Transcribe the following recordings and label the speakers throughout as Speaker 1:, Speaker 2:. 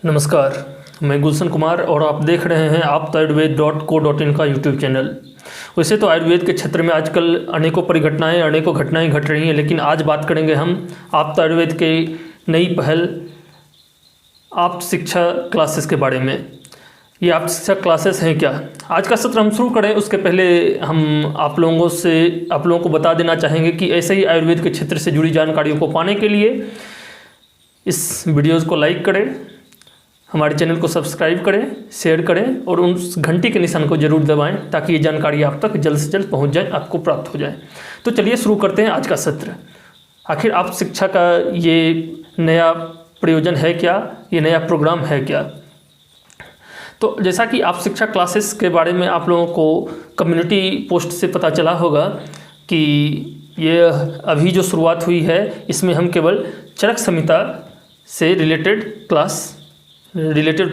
Speaker 1: नमस्कार, मैं गुलशन कुमार और आप देख रहे हैं aaptaayurved.co.in का यूट्यूब चैनल। वैसे तो आयुर्वेद के क्षेत्र में आजकल अनेकों परिघटनाएं अनेकों घटनाएं घट रही हैं, लेकिन आज बात करेंगे हम आप्त आयुर्वेद के नई पहल आप्त शिक्षा क्लासेस के बारे में। ये आप्त शिक्षा क्लासेस हैं क्या? आज का सत्र हम शुरू करें उसके पहले हम आप लोगों को बता देना चाहेंगे कि ऐसे ही आयुर्वेद के क्षेत्र से जुड़ी जानकारियों को पाने के लिए इस वीडियोज़ को लाइक करें, हमारे चैनल को सब्सक्राइब करें, शेयर करें और उस घंटी के निशान को जरूर दबाएं ताकि ये जानकारी आप तक जल्द से जल्द पहुंच जाए, आपको प्राप्त हो जाए। तो चलिए शुरू करते हैं आज का सत्र। आखिर आप शिक्षा का ये नया प्रयोजन है क्या, ये नया प्रोग्राम है क्या? तो जैसा कि आप शिक्षा क्लासेस के बारे में आप लोगों को कम्युनिटी पोस्ट से पता चला होगा कि ये अभी जो शुरुआत हुई है इसमें हम केवल चरक संहिता से रिलेटेड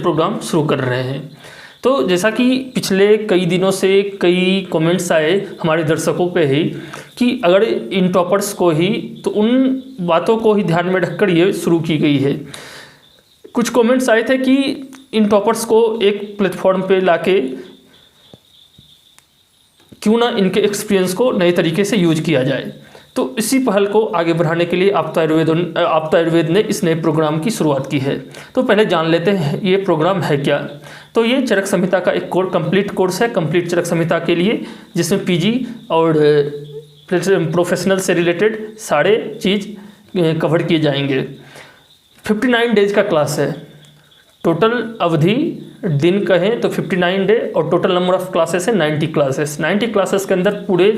Speaker 1: प्रोग्राम शुरू कर रहे हैं। तो जैसा कि पिछले कई दिनों से कई कमेंट्स आए हमारे दर्शकों पे ही कि अगर इन टॉपर्स को ही, तो उन बातों को ही ध्यान में रखकर ये शुरू की गई है। कुछ कमेंट्स आए थे कि इन टॉपर्स को एक प्लेटफॉर्म पे लाके क्यों ना इनके एक्सपीरियंस को नए तरीके से यूज किया जाए। तो इसी पहल को आगे बढ़ाने के लिए आप्त आयुर्वेद ने इस नए प्रोग्राम की शुरुआत की है। तो पहले जान लेते हैं ये प्रोग्राम है क्या। तो ये चरक संहिता का एक कंप्लीट कोर्स है, कंप्लीट चरक संहिता के लिए, जिसमें पीजी और प्रोफेशनल से रिलेटेड सारे चीज़ कवर किए जाएंगे। 59 डेज का क्लास है। टोटल अवधि दिन कहें तो 59 डे और टोटल नंबर ऑफ क्लासेस है 90 क्लासेस। 90 क्लासेस के अंदर पूरे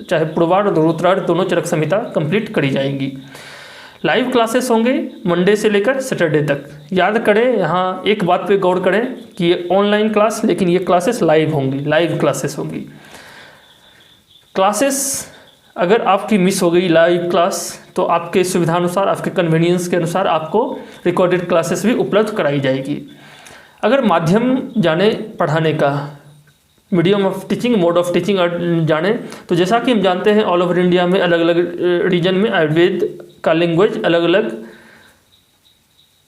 Speaker 1: चाहे पूर्वार्ध और उत्तरार्ध दोनों चरक संहिता कंप्लीट करी जाएंगी। लाइव क्लासेस होंगे मंडे से लेकर सैटरडे तक। याद करें, यहाँ एक बात पे गौर करें कि ये ऑनलाइन क्लास, लेकिन ये क्लासेस लाइव होंगी, लाइव क्लासेस होंगी। क्लासेस अगर आपकी मिस हो गई लाइव क्लास तो आपके सुविधानुसार, आपके कन्वीनियंस के अनुसार आपको रिकॉर्डेड क्लासेस भी उपलब्ध कराई जाएगी। अगर माध्यम जाने पढ़ाने का, medium of teaching, mode of teaching जाने, तो जैसा कि हम जानते हैं ऑल ओवर इंडिया में अलग अलग रीजन में आयुर्वेद का लैंग्वेज, अलग अलग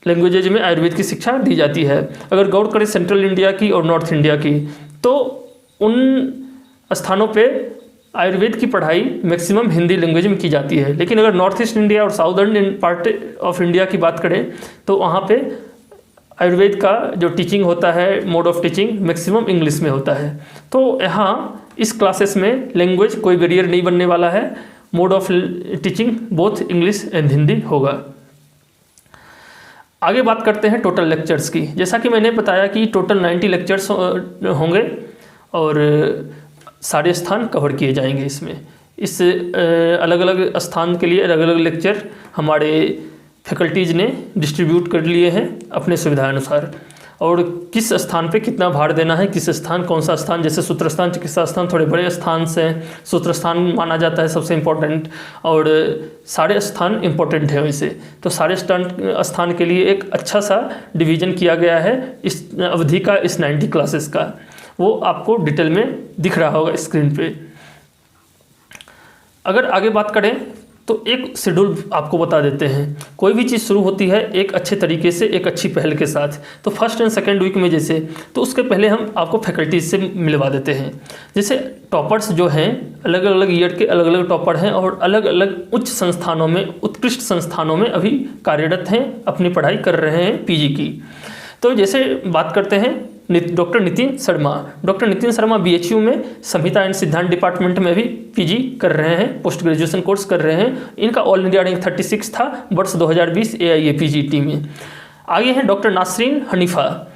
Speaker 1: लैंग्वेजेज में आयुर्वेद की शिक्षा दी जाती है। अगर गौर करें सेंट्रल इंडिया की और नॉर्थ इंडिया की, तो उन स्थानों पे आयुर्वेद की पढ़ाई मैक्सिमम हिंदी लैंग्वेज में की जाती है। लेकिन अगर नॉर्थ ईस्ट इंडिया और साउदर्न पार्ट ऑफ इंडिया की बात करें तो वहाँ पे आयुर्वेद का जो टीचिंग होता है, mode of teaching maximum English में होता है। तो यहाँ इस क्लासेस में लैंग्वेज कोई बैरियर नहीं बनने वाला है। Mode of teaching both English and Hindi होगा। आगे बात करते हैं टोटल लेक्चर्स की। जैसा कि मैंने बताया कि टोटल 90 लेक्चर्स होंगे और सारे स्थान कवर किए जाएंगे इसमें। इस अलग अलग स्थान के लिए अलग अलग लेक्चर हमारे फैकल्टीज़ ने डिस्ट्रीब्यूट कर लिए हैं अपने सुविधा अनुसार, और किस स्थान पे कितना भार देना है, किस स्थान कौन सा स्थान, जैसे सूत्र स्थान, चिकित्सा स्थान थोड़े बड़े स्थान से सूत्र स्थान माना जाता है सबसे इम्पोर्टेंट, और सारे स्थान इम्पोर्टेंट है वैसे। तो सारे स्थान के लिए एक अच्छा सा डिवीज़न किया गया है इस अवधि का, इस 90 क्लासेस का। वो आपको डिटेल में दिख रहा होगा स्क्रीन पे। अगर आगे बात करें तो एक शेड्यूल आपको बता देते हैं। कोई भी चीज़ शुरू होती है एक अच्छे तरीके से, एक अच्छी पहल के साथ। तो फर्स्ट एंड सेकेंड वीक में जैसे, तो उसके पहले हम आपको फैकल्टीज से मिलवा देते हैं। जैसे टॉपर्स जो हैं अलग अलग ईयर के अलग अलग टॉपर हैं और अलग अलग उच्च संस्थानों में, उत्कृष्ट संस्थानों में अभी कार्यरत हैं, अपनी पढ़ाई कर रहे हैं पीजी की। तो जैसे बात करते हैं doctor Nitin Sharma. Doctor Nitin Sharma BHU में संहिता एंड सिद्धांत डिपार्टमेंट में भी पीजी कर रहे हैं, पोस्ट ग्रेजुएशन कोर्स कर रहे हैं। इनका ऑल इंडिया रैंक 36 था वर्ष 2020 AIAPGT में। आगे हैं doctor Nasreen Hanifa.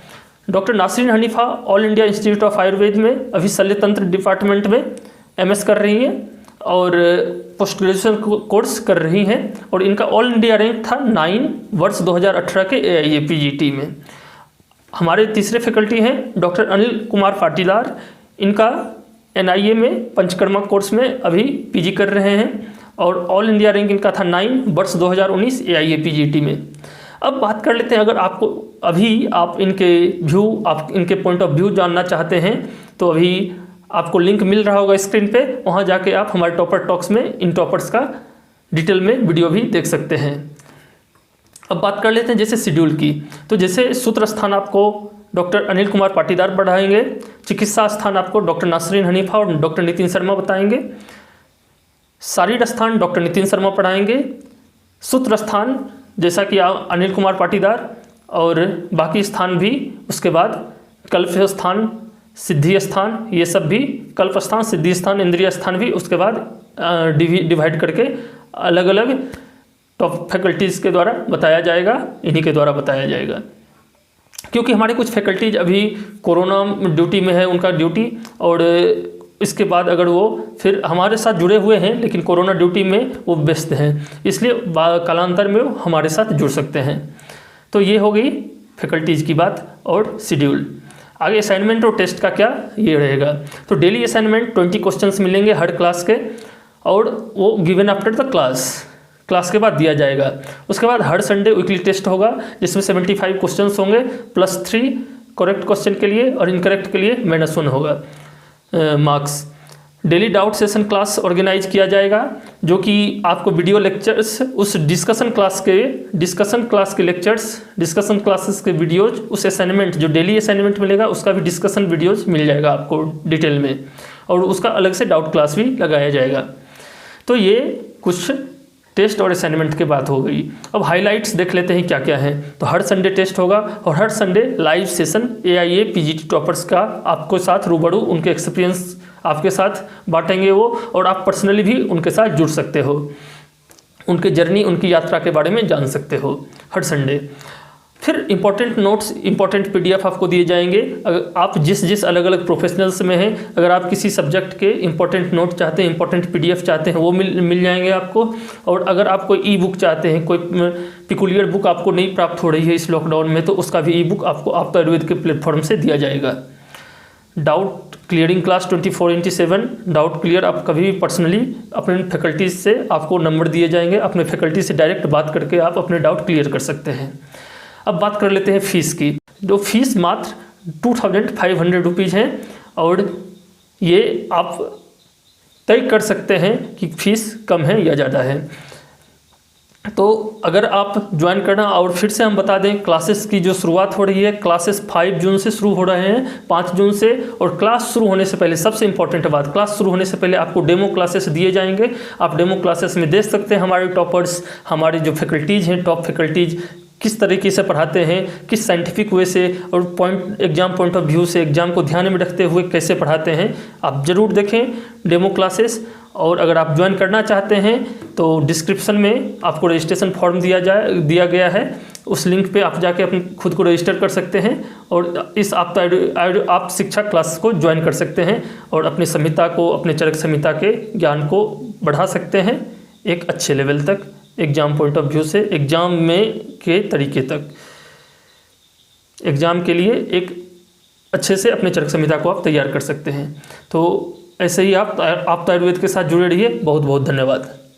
Speaker 1: Doctor Nasreen Hanifa all India institute of Ayurveda में अभी शल्यतंत्र डिपार्टमेंट में MS कर रही हैं और पोस्ट ग्रेजुएशन कोर्स कर रही हैं, और इनका ऑल इंडिया रैंक था 9 वर्ष 2018 के AIAPGT में। हमारे तीसरे फैकल्टी हैं डॉक्टर अनिल कुमार पाटीदार। इनका NIA में पंचकर्मा कोर्स में अभी पीजी कर रहे हैं और ऑल इंडिया रैंक इनका था 9 वर्ष 2019 AIAPGT में। अब बात कर लेते हैं, अगर आपको अभी आप इनके पॉइंट ऑफ व्यू जानना चाहते हैं तो अभी आपको लिंक मिल रहा होगा स्क्रीन पे, वहाँ जाके आप हमारे टॉपर टॉक्स में इन टॉपर्स का डिटेल में वीडियो भी देख सकते हैं। अब बात कर लेते हैं जैसे शेड्यूल की। तो जैसे सूत्र स्थान आपको डॉक्टर अनिल कुमार पाटीदार पढ़ाएंगे, चिकित्सा स्थान आपको डॉक्टर नासरीन हनीफा और डॉक्टर नितिन शर्मा बताएंगे, शारीर स्थान डॉक्टर नितिन शर्मा पढ़ाएंगे, सूत्र स्थान जैसा कि अनिल कुमार पाटीदार, और बाकी स्थान भी उसके बाद कल्प स्थान, सिद्धि स्थान, ये सब भी कल्प स्थान, सिद्धि स्थान, इंद्रिय स्थान भी उसके बाद डिवाइड करके अलग अलग टॉप फैकल्टीज़ के द्वारा बताया जाएगा, इन्हीं के द्वारा बताया जाएगा। क्योंकि हमारे कुछ फैकल्टीज अभी कोरोना ड्यूटी में है, उनका ड्यूटी, और इसके बाद अगर वो फिर हमारे साथ जुड़े हुए हैं लेकिन कोरोना ड्यूटी में वो व्यस्त हैं, इसलिए कालांतर में वो हमारे साथ जुड़ सकते हैं। तो ये हो गई फैकल्टीज़ की बात और शेड्यूल। आगे असाइनमेंट और टेस्ट का क्या ये रहेगा। तो डेली असाइनमेंट 20 क्वेश्चंस मिलेंगे हर क्लास के, और वो गिवन आफ्टर द क्लास के बाद दिया जाएगा। उसके बाद हर संडे वीकली टेस्ट होगा जिसमें 75 क्वेश्चंस होंगे +3 करेक्ट क्वेश्चन के लिए, और इनकरेक्ट के लिए -1 होगा marks. Daily doubt session class organise किया जाएगा, जो कि आपको वीडियो लेक्चर्स उस डिस्कशन क्लास के लेक्चर्स, डिस्कशन क्लासेस के वीडियोज, उस असाइनमेंट जो डेली असाइनमेंट मिलेगा उसका भी डिस्कशन वीडियोज मिल जाएगा आपको डिटेल में, और उसका अलग से डाउट क्लास भी लगाया जाएगा। तो ये कुछ टेस्ट और असाइनमेंट की बात हो गई। अब हाइलाइट्स देख लेते हैं क्या क्या है। तो हर संडे टेस्ट होगा, और हर Sunday live session AIA PGT toppers का आपको साथ रूबरू उनके एक्सपीरियंस आपके साथ बांटेंगे वो, और आप पर्सनली भी उनके साथ जुड़ सकते हो, उनके जर्नी, उनकी यात्रा के बारे में जान सकते हो हर संडे। फिर इंपॉर्टेंट नोट्स, इंपॉर्टेंट PDF आपको दिए जाएंगे। अगर आप जिस अलग अलग प्रोफेशनल्स में हैं, अगर आप किसी सब्जेक्ट के इंपॉर्टेंट नोट चाहते हैं, इंपॉर्टेंट PDF चाहते हैं, वो मिल जाएंगे आपको। और अगर आप कोई ई-बुक चाहते हैं, कोई पिकुलियर बुक आपको नहीं प्राप्त हो रही है इस लॉकडाउन में, तो उसका भी ई-बुक आपको आपका आयुर्वेद के प्लेटफॉर्म से दिया जाएगा। Doubt clearing class 24/7, doubt clear आप कभी भी पर्सनली अपने फैकल्टीज से आपको नंबर दिए जाएंगे, अपने फैकल्टी से डायरेक्ट बात करके आप अपने डाउट क्लियर कर सकते हैं। अब बात कर लेते हैं फ़ीस की। जो फीस मात्र 2500 रुपीज़ है, और ये आप तय कर सकते हैं कि फ़ीस कम है या ज़्यादा है। तो अगर आप ज्वाइन करना, और फिर से हम बता दें क्लासेस की जो शुरुआत हो रही है, क्लासेस 5 जून से शुरू हो रहे हैं, 5 जून से। और क्लास शुरू होने से पहले सबसे इंपॉर्टेंट बात, क्लास शुरू होने से पहले आपको डेमो क्लासेस दिए जाएंगे। आप डेमो क्लासेस में देख सकते हैं हमारे टॉपर्स, हमारे जो फैकल्टीज़ हैं, टॉप फैकल्टीज़ किस तरीके से पढ़ाते हैं, किस साइंटिफिक वे से और एग्जाम पॉइंट ऑफ व्यू से, एग्जाम को ध्यान में रखते हुए कैसे पढ़ाते हैं। आप ज़रूर देखें डेमो क्लासेस। और अगर आप ज्वाइन करना चाहते हैं तो डिस्क्रिप्शन में आपको रजिस्ट्रेशन फॉर्म दिया गया है, उस लिंक पे आप जाके अपने खुद को रजिस्टर कर सकते हैं, और इस आप शिक्षा क्लास को ज्वाइन कर सकते हैं, और अपनी संहिता को, अपने चरक संहिता के ज्ञान को बढ़ा सकते हैं एक अच्छे लेवल तक, एग्ज़ाम पॉइंट ऑफ व्यू से, एग्ज़ाम में के तरीके तक, एग्ज़ाम के लिए एक अच्छे से अपने चरक संहिता को आप तैयार कर सकते हैं। तो ऐसे ही आप आयुर्वेद के साथ जुड़े रहिए। बहुत बहुत धन्यवाद।